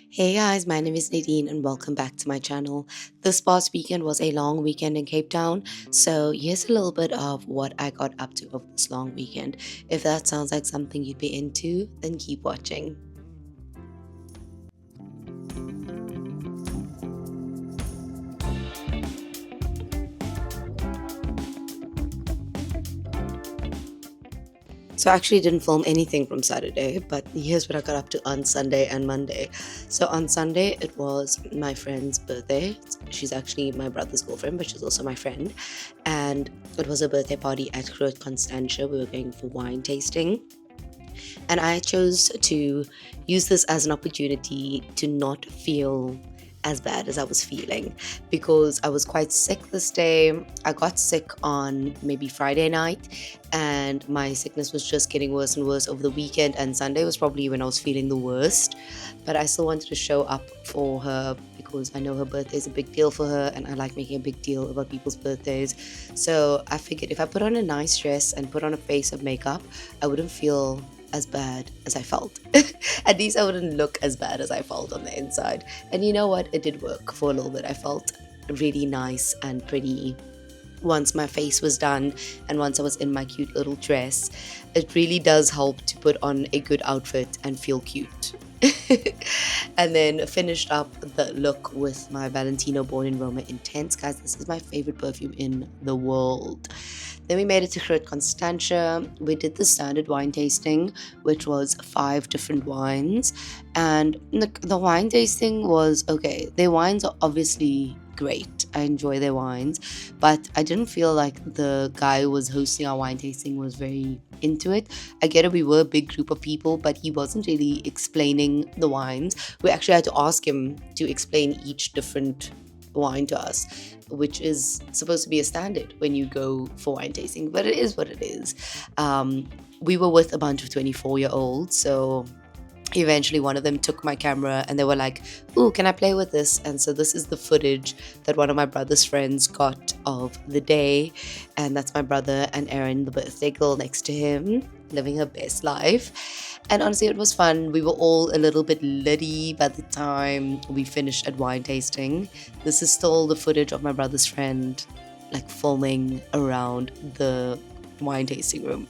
Hey guys, my name is Nadine and welcome back to my channel. This past weekend was a long weekend in Cape Town, so here's a little bit of what I got up to over this long weekend. If that sounds like something you'd be into, then keep watching. So I actually didn't film anything from Saturday, but here's what I got up to on Sunday and Monday. So on Sunday, it was my friend's birthday. She's actually my brother's girlfriend, but she's also my friend. And it was a birthday party at Groot Constantia. We were going for wine tasting. And I chose to use this as an opportunity to not feel as bad as I was feeling because I was quite sick this day. I got sick on maybe Friday night, and my sickness was just getting worse and worse over the weekend. And Sunday was probably when I was feeling the worst. But I still wanted to show up for her because I know her birthday is a big deal for her, and I like making a big deal about people's birthdays. So I figured if I put on a nice dress and put on a face of makeup, I wouldn't feel as bad as I felt. At least I wouldn't look as bad as I felt on the inside. And you know what? It did work for a little bit. I felt really nice and pretty once my face was done and once I was in my cute little dress. It really does help to put on a good outfit and feel cute. And then finished up the look with my Valentino Born in Roma Intense. Guys, this is my favorite perfume in the world. Then we made it to Groot Constantia. We did the standard wine tasting, which was 5 different wines. And the wine tasting was okay. Their wines are obviously great. I enjoy their wines. But I didn't feel like the guy who was hosting our wine tasting was very into it. I get it, we were a big group of people, but he wasn't really explaining the wines. We actually had to ask him to explain each different wine to us, which is supposed to be a standard when you go for wine tasting, but it is what it is. We were with a bunch of 24-year-olds, so eventually one of them took my camera and they were like, "Ooh, can I play with this?" And so this is the footage that one of my brother's friends got of the day, and that's my brother and Erin, the birthday girl, next to him, living her best life. And honestly, it was fun. We were all a little bit litty by the time we finished at wine tasting. This is still the footage of my brother's friend like filming around the wine tasting room.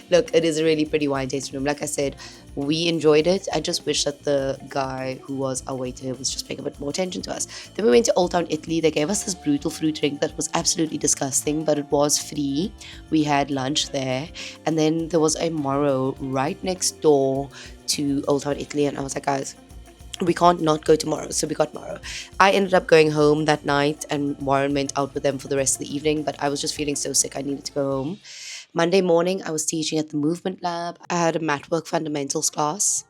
Look, it is a really pretty wine tasting room. Like I said, we enjoyed it. I just wish that the guy who was our waiter was just paying a bit more attention to us. Then we went to Old Town Italy. They gave us this brutal fruit drink that was absolutely disgusting, but it was free. We had lunch there. And then there was a Moro right next door to Old Town Italy. And I was like, guys, we can't not go tomorrow, so we got Morrow. I ended up going home that night, and Warren went out with them for the rest of the evening, but I was just feeling so sick I needed to go home. Monday morning, I was teaching at the Movement Lab. I had a Matwork Fundamentals class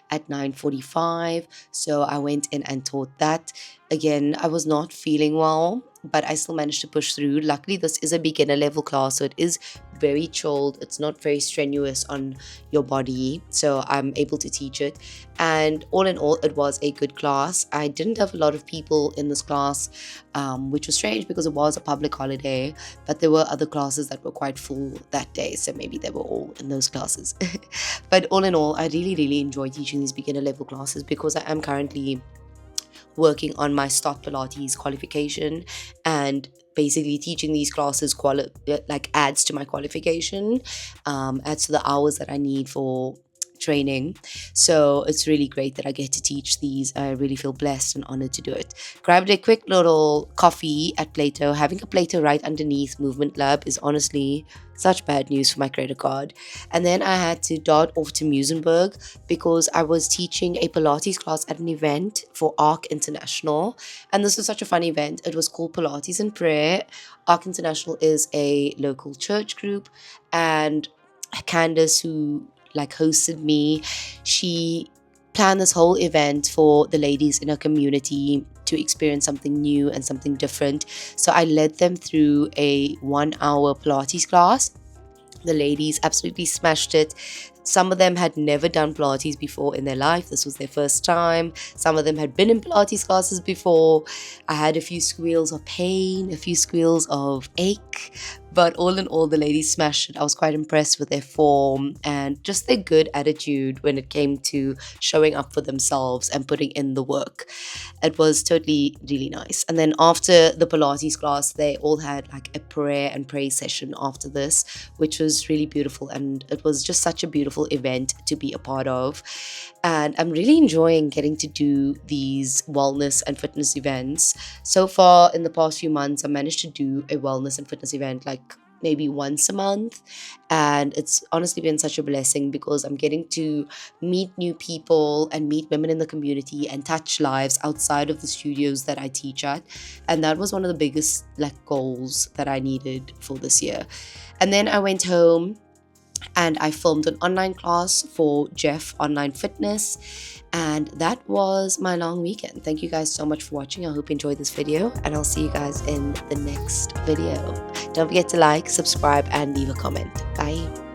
at 9:45, so I went in and taught that. Again, I was not feeling well, but I still managed to push through. Luckily, this is a beginner level class, so it is very chilled. It's not very strenuous on your body, so I'm able to teach it. And all in all, it was a good class. I didn't have a lot of people in this class, which was strange because it was a public holiday, but there were other classes that were quite full that day, so maybe they were all in those classes. But all in all, I really, really enjoy teaching these beginner level classes because I am currently working on my Start Pilates qualification, and basically teaching these classes like adds to my qualification, adds to the hours that I need for training. So it's really great that I get to teach these. I really feel blessed and honored to do it. Grabbed a quick little coffee at Plato. Having a Plato right underneath Movement Lab is honestly such bad news for my credit card. And then I had to dart off to Musenberg because I was teaching a Pilates class at an event for ARC International. And this was such a fun event. It was called Pilates and Prayer. ARC International is a local church group, and Candace, who like hosted me, she planned this whole event for the ladies in her community to experience something new and something different. So I led them through a 1-hour Pilates class. The ladies absolutely smashed it. Some of them had never done Pilates before in their life. This was their first time. Some of them had been in Pilates classes before. I had a few squeals of pain, a few squeals of ache, But all in all, the ladies smashed it. I was quite impressed with their form and just their good attitude when it came to showing up for themselves and putting in the work. It was totally really nice. And then after the Pilates class, they all had like a prayer and praise session after this, which was really beautiful. And it was just such a beautiful event to be a part of. And I'm really enjoying getting to do these wellness and fitness events. So far in the past few months, I managed to do a wellness and fitness event like maybe once a month, and it's honestly been such a blessing because I'm getting to meet new people and meet women in the community and touch lives outside of the studios that I teach at. And that was one of the biggest like goals that I needed for this year. And then I went home and I filmed an online class for Jeff Online Fitness, and that was my long weekend. Thank you guys so much for watching. I hope you enjoyed this video, and I'll see you guys in the next video. Don't forget to like, subscribe, and leave a comment. Bye.